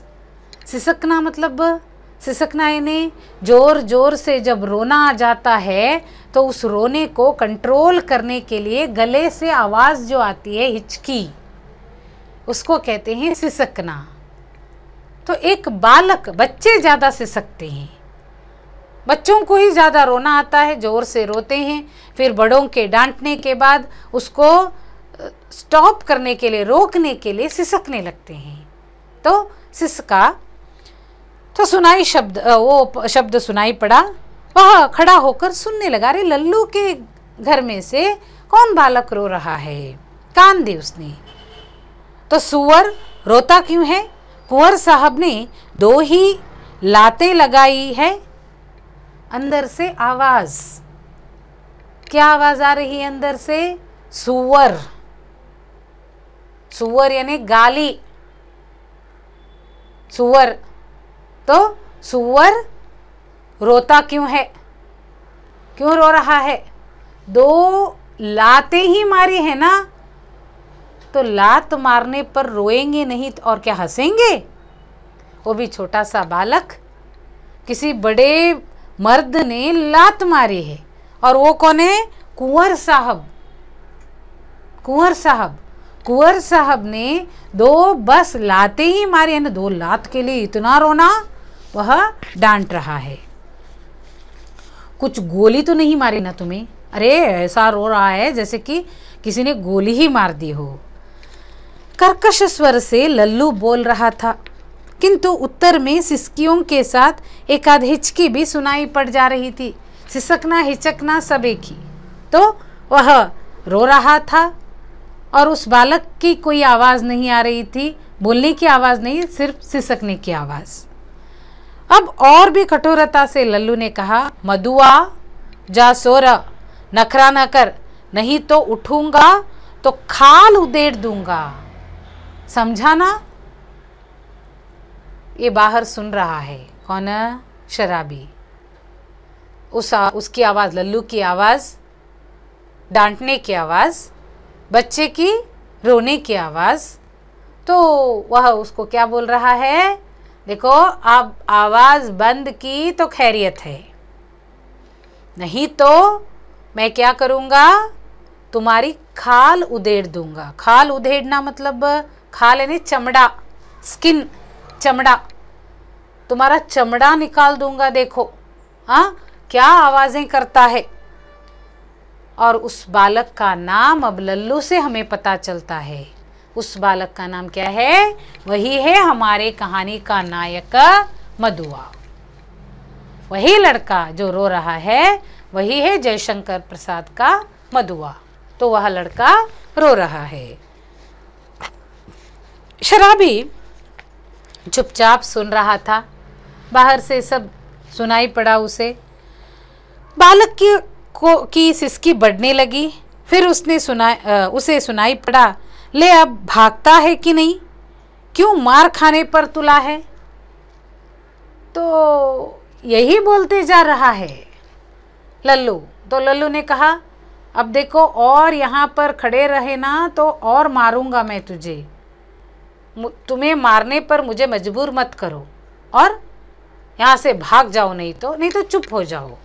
सिसकना मतलब, सिसकना यानी जोर जोर से जब रोना आ जाता है तो उस रोने को कंट्रोल करने के लिए गले से आवाज़ जो आती है, हिचकी, उसको कहते हैं सिसकना। तो एक बालक, बच्चे ज़्यादा सिसकते हैं, बच्चों को ही ज़्यादा रोना आता है, ज़ोर से रोते हैं। फिर बड़ों के डांटने के बाद उसको स्टॉप करने के लिए, रोकने के लिए सिसकने लगते हैं। तो सिसका तो सुनाई शब्द, वो शब्द सुनाई पड़ा। वह खड़ा होकर सुनने लगा। अरे लल्लू के घर में से कौन बालक रो रहा है? कान दी उसने। तो सुअर रोता क्यों है? कुंवर साहब ने 2 ही लातें लगाई है। अंदर से आवाज, क्या आवाज आ रही है अंदर से? सुअर। सुअर यानी गाली, सुअर। तो सुअर रोता क्यों है? क्यों रो रहा है? 2 लातें ही मारी है ना, तो लात मारने पर रोएंगे नहीं तो और क्या, हंसेंगे? वो भी छोटा सा बालक। किसी बड़े मर्द ने लात मारी है, और वो कौन है? कुंवर साहब। कुंवर साहब, कुंवर साहब ने 2 बस लातें ही मारी है ना, 2 लात के लिए इतना रोना? वह डांट रहा है। कुछ गोली तो नहीं मारी ना तुम्हें? अरे ऐसा रो रहा है जैसे कि किसी ने गोली ही मार दी हो। कर्कश स्वर से लल्लू बोल रहा था, किंतु उत्तर में सिसकियों के साथ एक आध हिचकी भी सुनाई पड़ जा रही थी। सिसकना हिचकना सब एक ही। तो वह रो रहा था और उस बालक की कोई आवाज़ नहीं आ रही थी, बोलने की आवाज़ नहीं, सिर्फ सिसकने की आवाज़। अब और भी कठोरता से लल्लू ने कहा, मधुआ जा सो रहा, नखरा न कर, नहीं तो उठूंगा तो खाल उधेड़ दूंगा, समझा ना। ये बाहर सुन रहा है। कौन? शराबी। उसकी आवाज़, लल्लू की आवाज़, डांटने की आवाज़, बच्चे की रोने की आवाज़। तो वह उसको क्या बोल रहा है, देखो अब आवाज़ बंद की तो खैरियत है, नहीं तो मैं क्या करूँगा, तुम्हारी खाल उधेड़ दूंगा। खाल उधेड़ना मतलब खाल यानी चमड़ा, स्किन, चमड़ा, तुम्हारा चमड़ा निकाल दूंगा। देखो हाँ क्या आवाज़ें करता है। और उस बालक का नाम अब लल्लू से हमें पता चलता है। उस बालक का नाम क्या है? वही है हमारे कहानी का नायक मधुआ। वही लड़का जो रो रहा है वही है जयशंकर प्रसाद का मधुआ। तो वह लड़का रो रहा है। शराबी चुपचाप सुन रहा था। बाहर से सब सुनाई पड़ा उसे। बालक की सिसकी बढ़ने लगी। फिर उसे सुनाई पड़ा, ले अब भागता है कि नहीं, क्यों मार खाने पर तुला है। तो यही बोलते जा रहा है लल्लू। तो लल्लू ने कहा, अब देखो और यहाँ पर खड़े रहे ना तो और मारूंगा मैं तुझे, तुम्हें मारने पर मुझे मजबूर मत करो और यहाँ से भाग जाओ, नहीं तो चुप हो जाओ।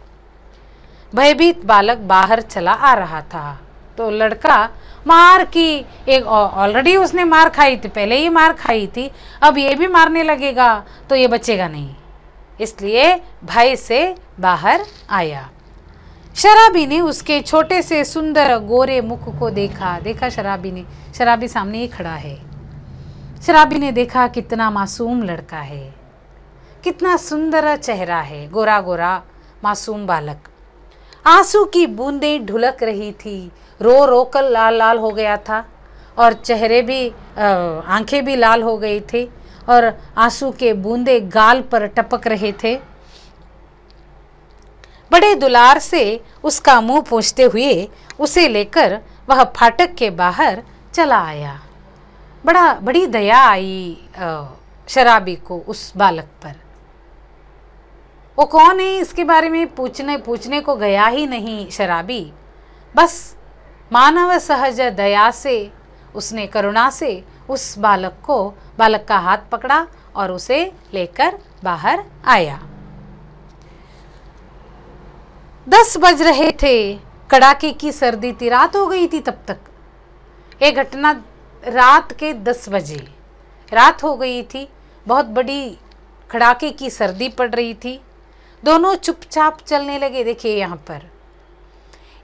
भयभीत बालक बाहर चला आ रहा था। तो लड़का मार की एक ऑलरेडी उसने मार खाई थी, पहले ही मार खाई थी, अब ये भी मारने लगेगा तो ये बचेगा नहीं, इसलिए भय से बाहर आया। शराबी ने उसके छोटे से सुंदर गोरे मुख को देखा शराबी सामने ही खड़ा है। शराबी ने देखा कितना मासूम लड़का है, कितना सुंदर चेहरा है, गोरा गोरा मासूम बालक। आंसू की बूंदें ढुलक रही थी, रो रो कर लाल लाल हो गया था और चेहरे भी आंखें भी लाल हो गई थी और आंसू के बूंदे गाल पर टपक रहे थे। बड़े दुलार से उसका मुंह पोंछते हुए उसे लेकर वह फाटक के बाहर चला आया। बड़ी दया आई शराबी को उस बालक पर। वो कौन है इसके बारे में पूछने को गया ही नहीं शराबी। बस मानव सहज दया से उसने करुणा से उस बालक का हाथ पकड़ा और उसे लेकर बाहर आया। 10 बज रहे थे, कड़ाके की सर्दी थी, रात हो गई थी तब तक। ये घटना रात के 10 बजे रात हो गई थी, बहुत बड़ी कड़ाके की सर्दी पड़ रही थी। दोनों चुपचाप चलने लगे। देखिए यहाँ पर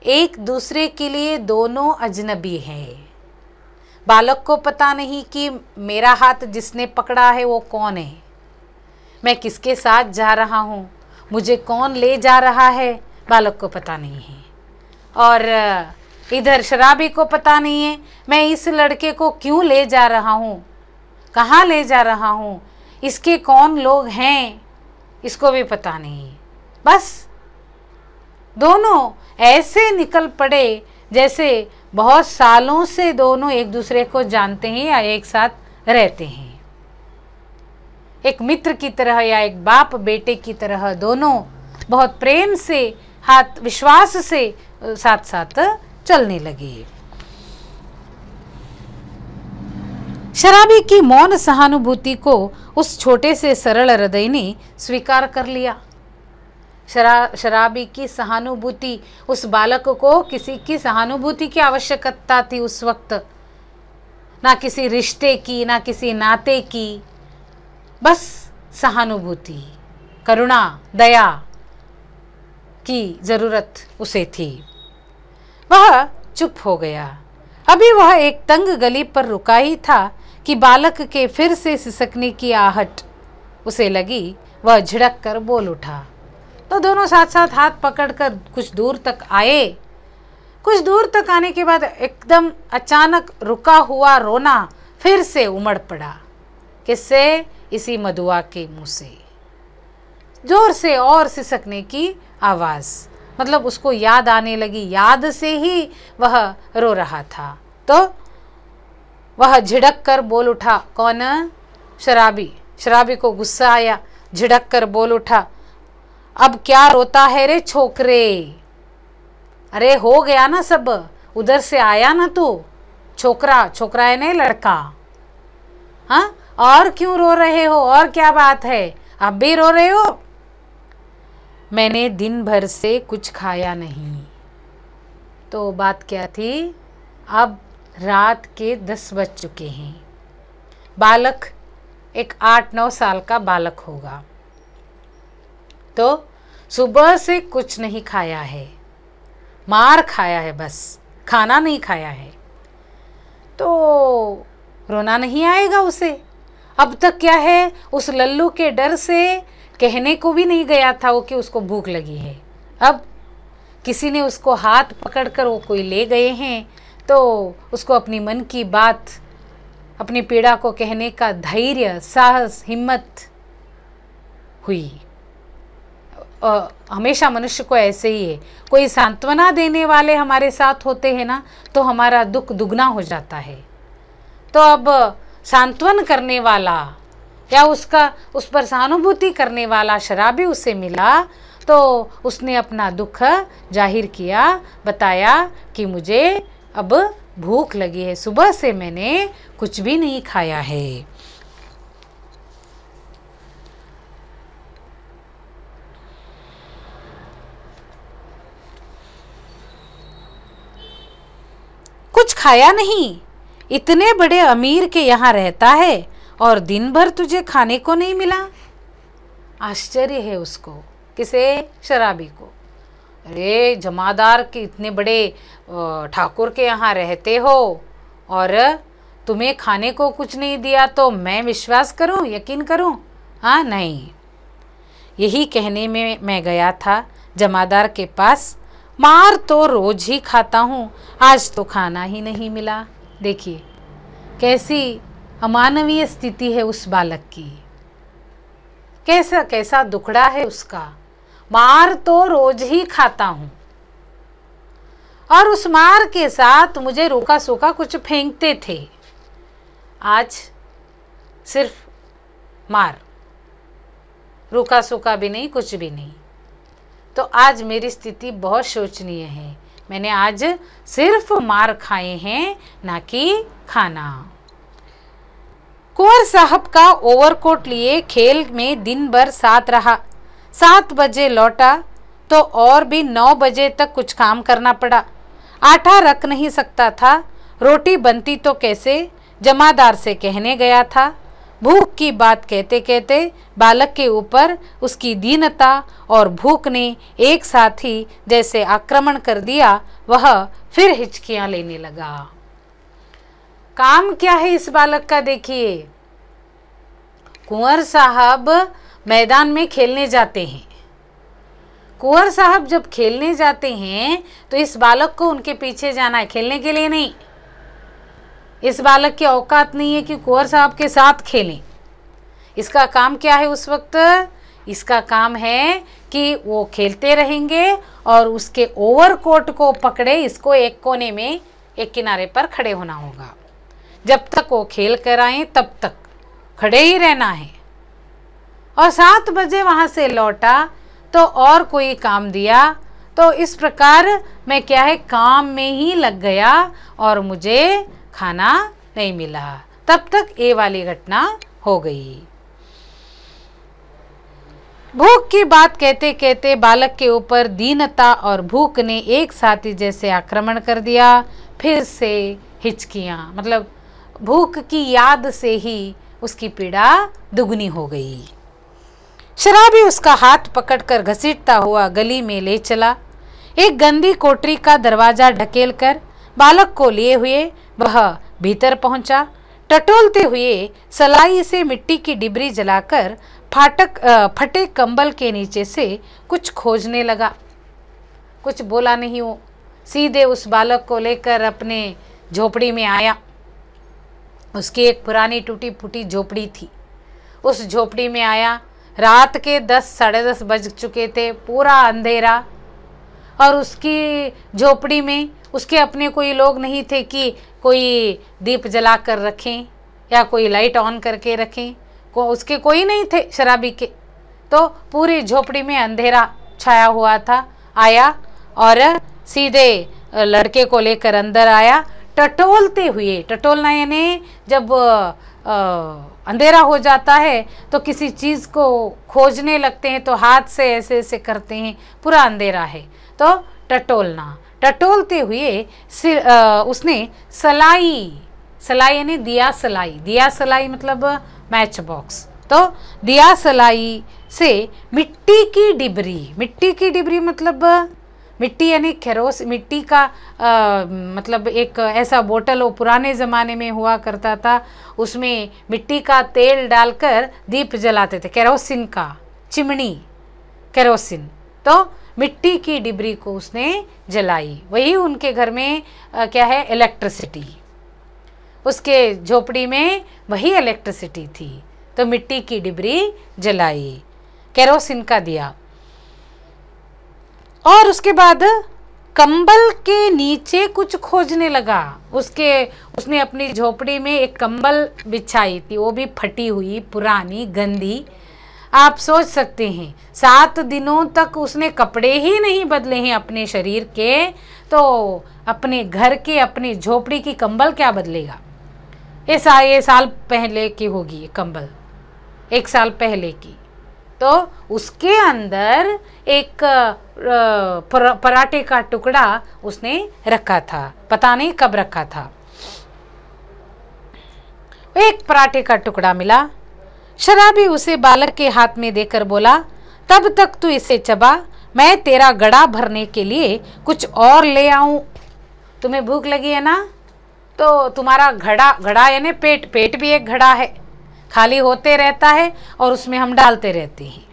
एक दूसरे के लिए दोनों अजनबी हैं। बालक को पता नहीं कि मेरा हाथ जिसने पकड़ा है वो कौन है, मैं किसके साथ जा रहा हूँ, मुझे कौन ले जा रहा है, बालक को पता नहीं है। और इधर शराबी को पता नहीं है मैं इस लड़के को क्यों ले जा रहा हूँ, कहाँ ले जा रहा हूँ, इसके कौन लोग हैं, इसको भी पता नहीं। बस दोनों ऐसे निकल पड़े जैसे बहुत सालों से दोनों एक दूसरे को जानते हैं या एक साथ रहते हैं। एक मित्र की तरह या एक बाप बेटे की तरह दोनों बहुत प्रेम से, हाथ विश्वास से साथ साथ चलने लगे। शराबी की मौन सहानुभूति को उस छोटे से सरल हृदय ने स्वीकार कर लिया। शराबी की सहानुभूति, उस बालक को किसी की सहानुभूति की आवश्यकता थी उस वक्त, ना किसी रिश्ते की, ना किसी नाते की, बस सहानुभूति, करुणा, दया की जरूरत उसे थी। वह चुप हो गया। अभी वह एक तंग गली पर रुका ही था कि बालक के फिर से सिसकने की आहट उसे लगी, वह झिड़क कर बोल उठा। तो दोनों साथ साथ हाथ पकड़कर कुछ दूर तक आए। कुछ दूर तक आने के बाद एकदम अचानक रुका हुआ रोना फिर से उमड़ पड़ा। किससे? इसी मधुआ के मुंह से, जोर से और सिसकने की आवाज़। मतलब उसको याद आने लगी, याद से ही वह रो रहा था। तो वह झिड़क कर बोल उठा। कौन? शराबी। शराबी को गुस्सा आया, झिड़क कर बोल उठा, अब क्या रोता है रे छोकरे? अरे हो गया ना सब, उधर से आया ना तू। छोकरा, छोकरा है नहीं, लड़का। हाँ, और क्यों रो रहे हो? और क्या बात है, अब भी रो रहे हो? मैंने दिन भर से कुछ खाया नहीं। तो बात क्या थी? अब रात के 10 बज चुके हैं। बालक एक 8-9 साल का बालक होगा। तो सुबह से कुछ नहीं खाया है, मार खाया है, बस खाना नहीं खाया है। तो रोना नहीं आएगा उसे? अब तक क्या है, उस लल्लू के डर से कहने को भी नहीं गया था वो कि उसको भूख लगी है। अब किसी ने उसको हाथ पकड़कर वो कोई ले गए हैं, तो उसको अपनी मन की बात, अपनी पीड़ा को कहने का धैर्य, साहस, हिम्मत हुई। हमेशा मनुष्य को ऐसे ही है, कोई सांत्वना देने वाले हमारे साथ होते हैं ना, तो हमारा दुख दुगना हो जाता है। तो अब सांत्वन करने वाला या उस पर सहानुभूति करने वाला शराबी उसे मिला, तो उसने अपना दुख जाहिर किया, बताया कि मुझे अब भूख लगी है, सुबह से मैंने कुछ भी नहीं खाया है। कुछ खाया नहीं, इतने बड़े अमीर के यहाँ रहता है और दिन भर तुझे खाने को नहीं मिला? आश्चर्य है उसको। किसे? शराबी को। अरे जमादार के इतने बड़े ठाकुर के यहाँ रहते हो और तुम्हें खाने को कुछ नहीं दिया तो मैं विश्वास करूं, यकीन करूं? हाँ, नहीं। यही कहने में मैं गया था जमादार के पास, मार तो रोज ही खाता हूँ, आज तो खाना ही नहीं मिला। देखिए कैसी अमानवीय स्थिति है उस बालक की, कैसा कैसा दुखड़ा है उसका। मार तो रोज ही खाता हूँ और उस मार के साथ मुझे रूखा सूखा कुछ फेंकते थे, आज सिर्फ मार, रूखा सूखा भी नहीं, कुछ भी नहीं। तो आज मेरी स्थिति बहुत शोचनीय है, मैंने आज सिर्फ मार खाए हैं, ना कि खाना। कुंवर साहब का ओवरकोट लिए खेल में दिन भर साथ रहा। 7 बजे लौटा तो और भी 9 बजे तक कुछ काम करना पड़ा। आटा रख नहीं सकता था, रोटी बनती तो कैसे, जमादार से कहने गया था। भूख की बात कहते कहते बालक के ऊपर उसकी दीनता और भूख ने एक साथ ही जैसे आक्रमण कर दिया, वह फिर हिचकियां लेने लगा। काम क्या है इस बालक का? देखिए, कुंवर साहब मैदान में खेलने जाते हैं। कुंवर साहब जब खेलने जाते हैं तो इस बालक को उनके पीछे जाना है, खेलने के लिए नहीं। इस बालक की औकात नहीं है कि कुंवर साहब के साथ खेलें। इसका काम क्या है उस वक्त? इसका काम है कि वो खेलते रहेंगे और उसके ओवरकोट को पकड़े, इसको एक कोने में, एक किनारे पर खड़े होना होगा। जब तक वो खेल कर आए तब तक खड़े ही रहना है। और 7 बजे वहाँ से लौटा तो और कोई काम दिया, तो इस प्रकार मैं क्या है, काम में ही लग गया और मुझे खाना नहीं मिला। तब तक ये वाली घटना हो गई। भूख की बात कहते कहते बालक के ऊपर दीनता और भूख ने एक साथ ही जैसे आक्रमण कर दिया। फिर से हिचकियां, मतलब भूख की याद से ही उसकी पीड़ा दुगनी हो गई। शराबी उसका हाथ पकड़कर घसीटता हुआ गली में ले चला। एक गंदी कोठरी का दरवाजा ढकेलकर बालक को लिए हुए वह भीतर पहुंचा। टटोलते हुए सलाई से मिट्टी की डिबरी जलाकर फटे कंबल के नीचे से कुछ खोजने लगा। कुछ बोला नहीं, वो सीधे उस बालक को लेकर अपने झोपड़ी में आया। उसकी एक पुरानी टूटी फूटी झोपड़ी थी। उस झोपड़ी में आया। रात के 10 साढ़े 10 बज चुके थे, पूरा अंधेरा, और उसकी झोपड़ी में उसके अपने कोई लोग नहीं थे कि कोई दीप जला कर रखें या कोई लाइट ऑन करके रखें। उसके कोई नहीं थे शराबी के। तो पूरी झोपड़ी में अंधेरा छाया हुआ था। आया और सीधे लड़के को लेकर अंदर आया, टटोलते हुए। टटोलना यानी जब अंधेरा हो जाता है तो किसी चीज़ को खोजने लगते हैं तो हाथ से ऐसे ऐसे करते हैं, पूरा अंधेरा है तो टटोलना। टटोलते हुए उसने सलाई यानी दिया सलाई, दिया सलाई मतलब मैच बॉक्स। तो दिया सलाई से मिट्टी की डिबरी मतलब मिट्टी यानी खेरोस, मिट्टी का मतलब एक ऐसा बोतल वो पुराने ज़माने में हुआ करता था, उसमें मिट्टी का तेल डालकर दीप जलाते थे, केरोसिन का चिमनी, केरोसिन। तो मिट्टी की डिबरी को उसने जलाई। वही उनके घर में क्या है, इलेक्ट्रिसिटी। उसके झोपड़ी में वही इलेक्ट्रिसिटी थी, तो मिट्टी की डिबरी जलाई, केरोसिन का दिया। और उसके बाद कंबल के नीचे कुछ खोजने लगा। उसने अपनी झोपड़ी में एक कंबल बिछाई थी, वो भी फटी हुई, पुरानी, गंदी। आप सोच सकते हैं 7 दिनों तक उसने कपड़े ही नहीं बदले हैं अपने शरीर के, तो अपने घर के, अपनी झोपड़ी की कंबल क्या बदलेगा। ये साल पहले की होगी ये कंबल, 1 साल पहले की। तो उसके अंदर एक पराठे का टुकड़ा उसने रखा था, पता नहीं कब रखा था। एक पराठे का टुकड़ा मिला। शराबी उसे बालक के हाथ में देकर बोला, तब तक तू इसे चबा, मैं तेरा घड़ा भरने के लिए कुछ और ले आऊं। तुम्हें भूख लगी है ना, तो तुम्हारा घड़ा यानी पेट भी एक घड़ा है, खाली होते रहता है और उसमें हम डालते रहते हैं,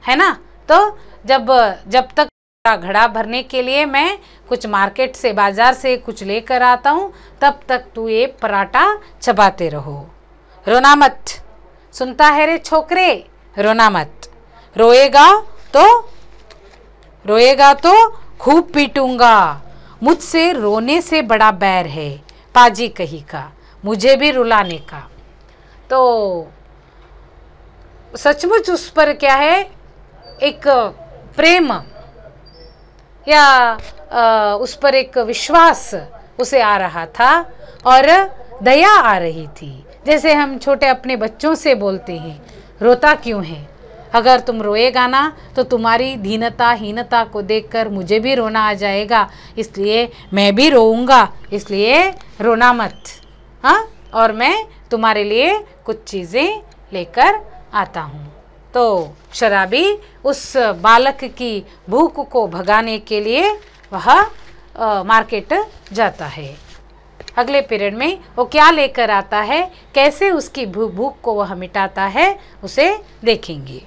है ना। तो जब तक घड़ा भरने के लिए मैं कुछ मार्केट से, बाजार से कुछ लेकर आता हूँ, तब तक तू ये पराठा चबाते रहो। रोना मत, सुनता है रे छोकरे, रोना मत। रोएगा तो खूब पीटूंगा, मुझसे रोने से बड़ा बैर है पाजी कही का, मुझे भी रुलाने का। तो सचमुच उस पर क्या है, एक प्रेम या उस पर एक विश्वास उसे आ रहा था और दया आ रही थी। जैसे हम छोटे अपने बच्चों से बोलते हैं, रोता क्यों है, अगर तुम रोएगा ना तो तुम्हारी दीनता हीनता को देखकर मुझे भी रोना आ जाएगा, इसलिए मैं भी रोऊंगा, इसलिए रोना मत। हाँ, और मैं तुम्हारे लिए कुछ चीज़ें लेकर आता हूँ। तो शराबी उस बालक की भूख को भगाने के लिए वह मार्केट जाता है। अगले पीरियड में वो क्या लेकर आता है, कैसे उसकी भूख को वह मिटाता है, उसे देखेंगे।